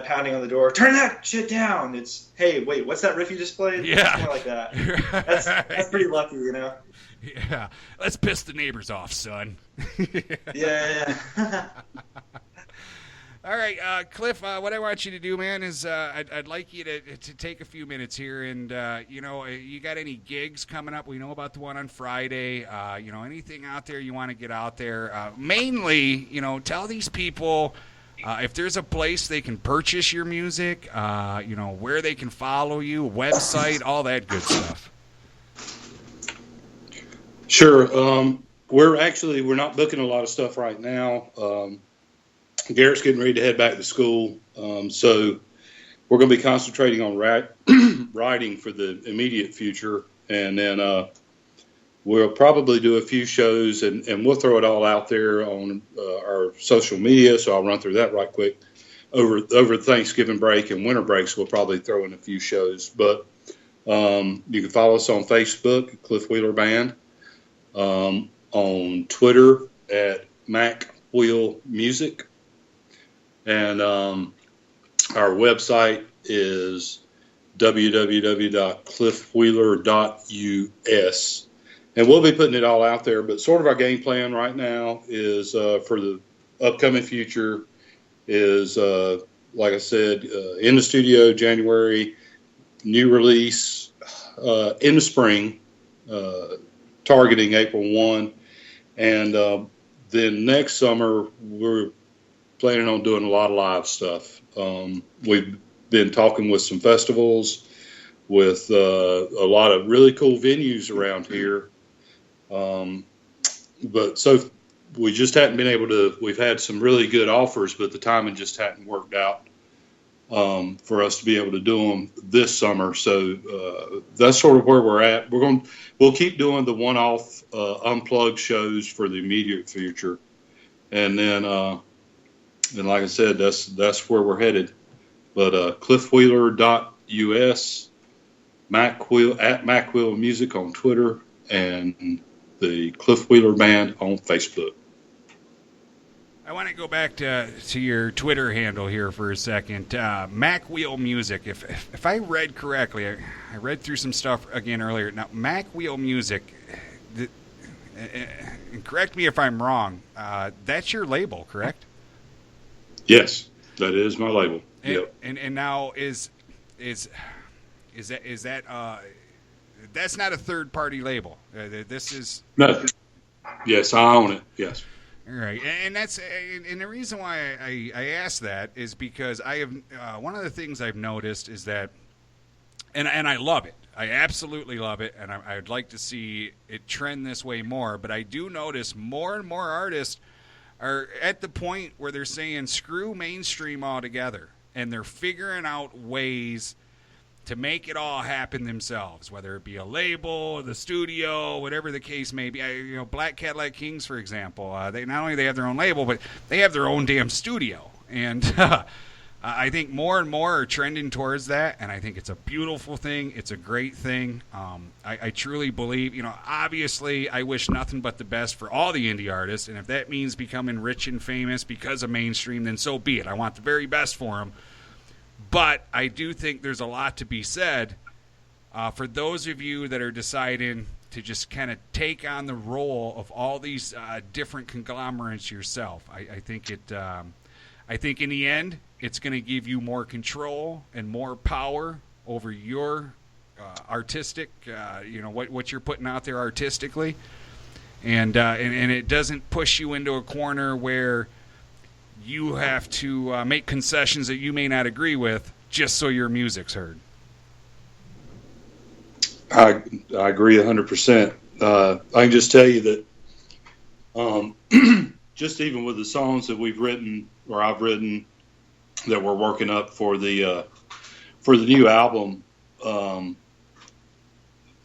pounding on the door. Turn that shit down. It's, hey, wait, what's that riff you just played? Yeah. Something like that. That's pretty lucky, you know? Yeah. Let's piss the neighbors off, son. Yeah. All right, Cliff, what I want you to do, man, is I'd like you to take a few minutes here and, you got any gigs coming up? We know about the one on Friday. Anything out there you want to get out there? Mainly, tell these people if there's a place they can purchase your music, where they can follow you, website, all that good stuff. Sure. We're not booking a lot of stuff right now. Garrett's getting ready to head back to school, so we're going to be concentrating on writing for the immediate future, and then we'll probably do a few shows, and we'll throw it all out there on our social media, so I'll run through that right quick. Over Thanksgiving break and winter breaks, we'll probably throw in a few shows, but you can follow us on Facebook, Cliff Wheeler Band, on Twitter at Mac Wheel Music. And our website is www.cliffwheeler.us. And we'll be putting it all out there. But sort of our game plan right now is for the upcoming future is, like I said, in the studio January, new release in the spring, targeting April 1. And then next summer, we're planning on doing a lot of live stuff. We've been talking with some festivals, with a lot of really cool venues around here. But so we just hadn't been able to, we've had some really good offers, but the timing just hadn't worked out for us to be able to do them this summer. So that's sort of where we're at. We'll keep doing the one-off unplugged shows for the immediate future. And then, and like I said, that's where we're headed. But cliffwheeler.us, Macwheel Music on Twitter, and the Cliff Wheeler Band on Facebook. I want to go back to your Twitter handle here for a second. Macwheel Music. If I read correctly, I read through some stuff again earlier. Now, Macwheel Music, and correct me if I'm wrong, that's your label, correct? Yes, that is my label. And, yep. And now is that that's not a third party label. This is no. Yes, I own it. Yes. All right, and that's and the reason why I asked that is because I have one of the things I've noticed is that, and I love it. I absolutely love it, and I'd like to see it trend this way more. But I do notice more and more artists are at the point where they're saying screw mainstream altogether, and they're figuring out ways to make it all happen themselves, whether it be a label, the studio, whatever the case may be. Black Cadillac Kings, for example, they not only they have their own label, but they have their own damn studio, and I think more and more are trending towards that, and I think it's a beautiful thing. It's a great thing. I truly believe, obviously I wish nothing but the best for all the indie artists, and if that means becoming rich and famous because of mainstream, then so be it. I want the very best for them. But I do think there's a lot to be said for those of you that are deciding to just kind of take on the role of all these different conglomerates yourself. I think in the end, it's going to give you more control and more power over your artistic, what you're putting out there artistically, and it doesn't push you into a corner where you have to make concessions that you may not agree with just so your music's heard. I agree 100%. I can just tell you that just even with the songs that we've written or I've written that we're working up for the new album,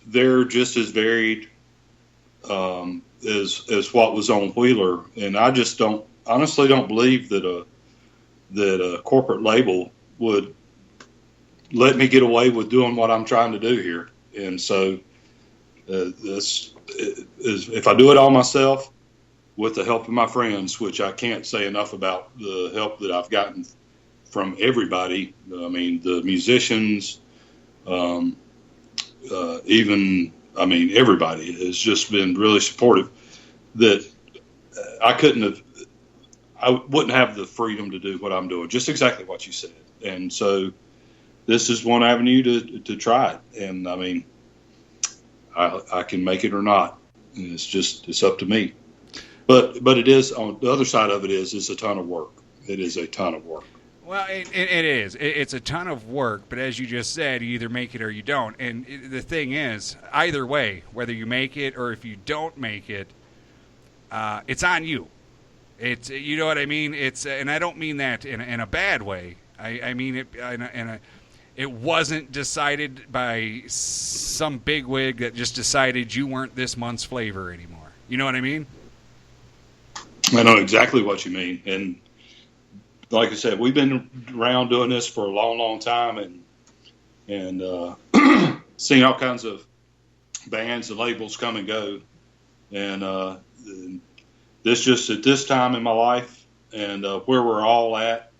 they're just as varied as what was on Wheeler, and I just honestly don't believe that a corporate label would let me get away with doing what I'm trying to do here. And so this is, if I do it all myself with the help of my friends, which I can't say enough about the help that I've gotten from everybody. I mean, the musicians, even, I mean, everybody has just been really supportive. That I wouldn't have the freedom to do what I'm doing. Just exactly what you said. And so this is one avenue to try it. And I mean, I can make it or not. And it's up to me. But it is, on the other side of it it's a ton of work. It is a ton of work. Well, it is. It's a ton of work, but as you just said, you either make it or you don't. And the thing is, either way, whether you make it or if you don't make it, it's on you. It's, you know what I mean? It's, and I don't mean that in a bad way. I mean it it wasn't decided by some bigwig that just decided you weren't this month's flavor anymore. You know what I mean? I know exactly what you mean. And like I said, we've been around doing this for a long, long time, and seeing all kinds of bands and labels come and go. And this just at this time in my life and where we're all at,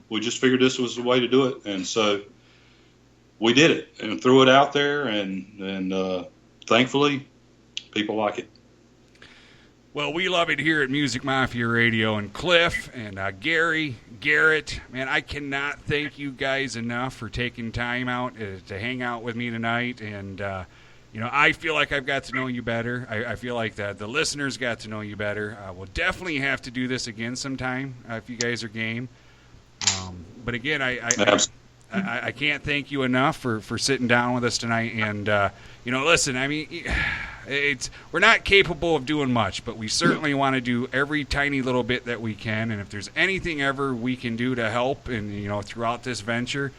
we just figured this was the way to do it. And so we did it and threw it out there, and thankfully people like it. Well, we love it here at Music Mafia Radio. And Cliff and Gary, Garrett, man, I cannot thank you guys enough for taking time out to hang out with me tonight. And, you know, I feel like I've got to know you better. I feel like the listeners got to know you better. We'll definitely have to do this again sometime if you guys are game. But again, I can't thank you enough for sitting down with us tonight. And, you know, listen, I mean, we're not capable of doing much, but we certainly want to do every tiny little bit that we can. And if there's anything ever we can do to help and, you know, throughout this venture,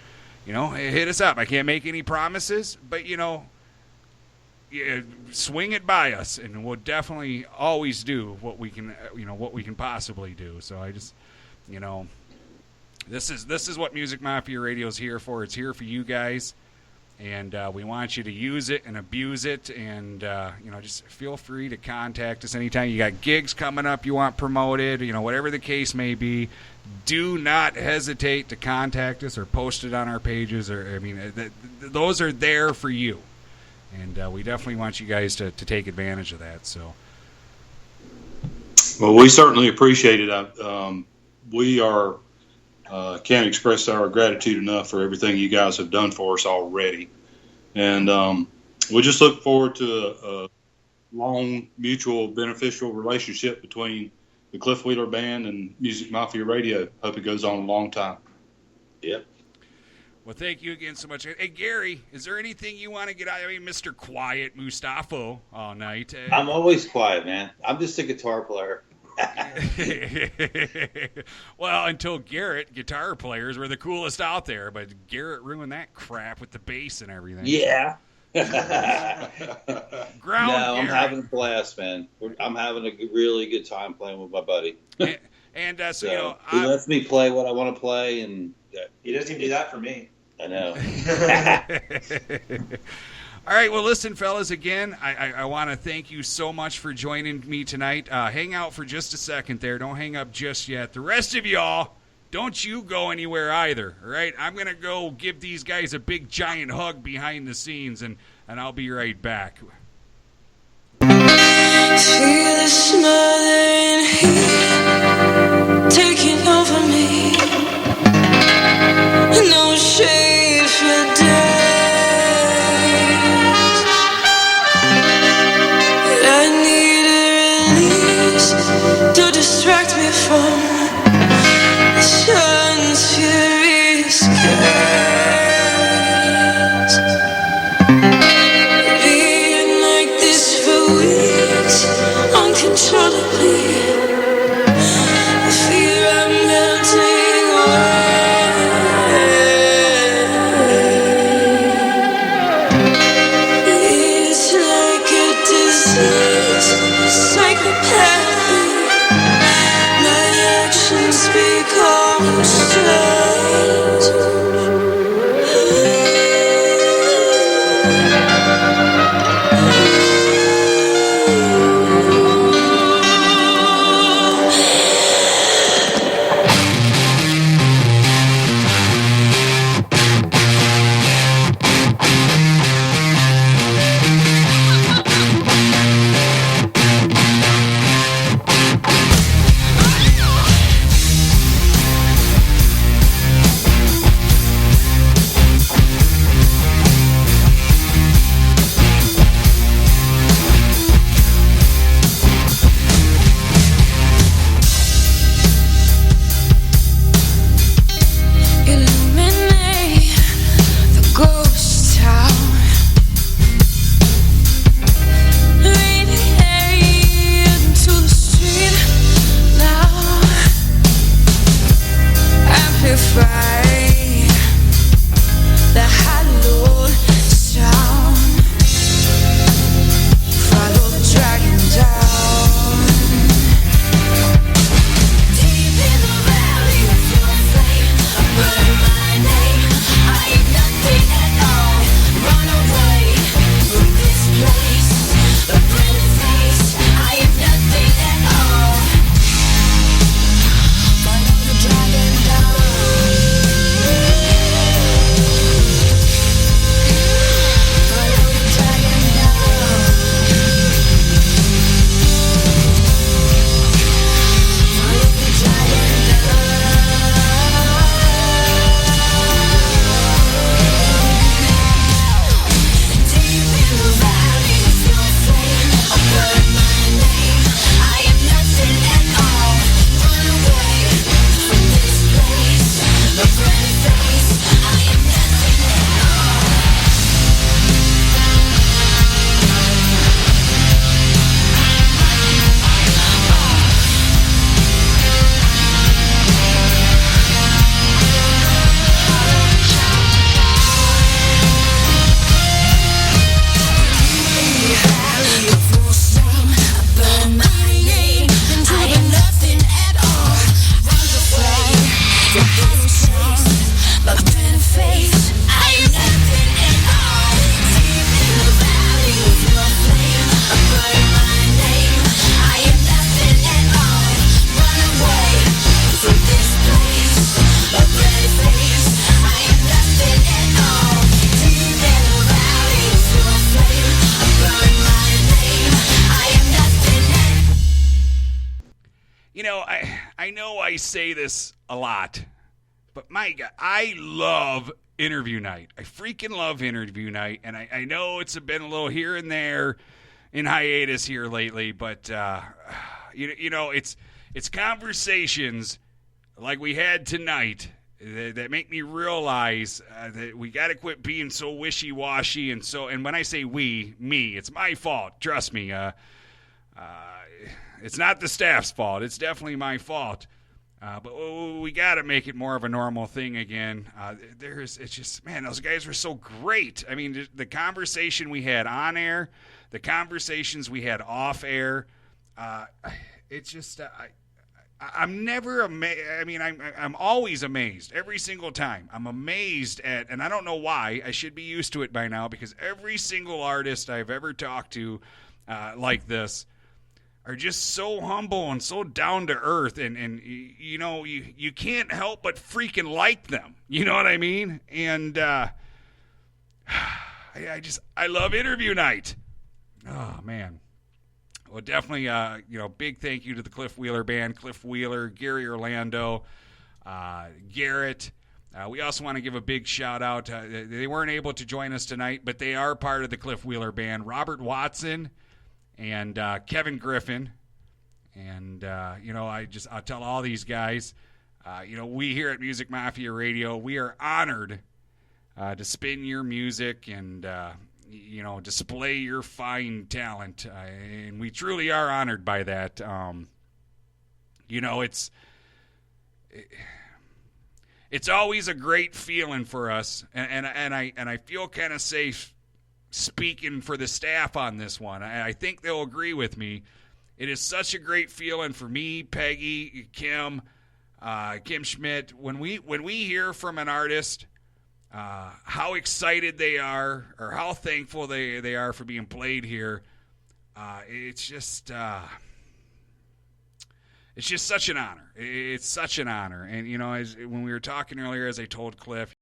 you know, hit us up. I can't make any promises, but, you know, swing it by us, and we'll definitely always do what we can, you know, what we can possibly do. So I just, you know, this is what Music Mafia Radio is here for. It's here for you guys, and we want you to use it and abuse it. And you know, just feel free to contact us anytime you got gigs coming up you want promoted. You know, whatever the case may be, do not hesitate to contact us or post it on our pages. Or I mean, those are there for you, and we definitely want you guys to take advantage of that. So, well, we certainly appreciate it. We are. Can't express our gratitude enough for everything you guys have done for us already. And we just look forward to a long, mutual, beneficial relationship between the Cliff Wheeler Band and Music Mafia Radio. Hope it goes on a long time. Yep. Well, thank you again so much. Hey, Gary, is there anything you want to get out? I mean, Mr. Quiet Mustafa all night. I'm always quiet, man. I'm just a guitar player. Well, until Garrett, guitar players were the coolest out there, but Garrett ruined that crap with the bass and everything. Yeah. I'm having a blast, man. I'm having a really good time playing with my buddy. And so, you know, he lets me play what I want to play, and he doesn't even do that for me. I know. All right, well, listen, fellas, again, I want to thank you so much for joining me tonight. Hang out for just a second there. Don't hang up just yet. The rest of y'all, don't you go anywhere either, all right? I'm going to go give these guys a big, giant hug behind the scenes, and I'll be right back. Feel the smothering heat taking over me. No shade for days. I need a release to distract me from the sun's furious gaze. Being like this for weeks, uncontrollably. I fear I'm I say this a lot, but my God, I love interview night. I freaking love interview night, and I know it's been a little here and there in hiatus here lately, but it's conversations like we had tonight that make me realize that we got to quit being so wishy-washy and when I say me, it's my fault. Trust me. It's not the staff's fault. It's definitely my fault. But we got to make it more of a normal thing again. It's just, man, those guys were so great. I mean, the conversation we had on air, the conversations we had off air, it's just, I'm never amazed. I mean, I'm always amazed every single time. I'm amazed at, and I don't know why. I should be used to it by now because every single artist I've ever talked to like this are just so humble and so down to earth, and you can't help but freaking like them. You know what I mean? And I love interview night. Oh man. Well, definitely, big thank you to the Cliff Wheeler Band, Cliff Wheeler, Gary Orlando, Garrett. We also want to give a big shout out. They weren't able to join us tonight, but they are part of the Cliff Wheeler Band. Robert Watson and Kevin Griffin. And, I'll tell all these guys, we here at Music Mafia Radio, we are honored to spin your music and, display your fine talent. And we truly are honored by that. It's always a great feeling for us. And I feel kind of safe speaking for the staff on this one. I think they'll agree with me. It is such a great feeling for me, Peggy, Kim Schmidt. When we hear from an artist, how excited they are or how thankful they are for being played here, it's just such an honor. It's such an honor. And, when we were talking earlier, as I told Cliff,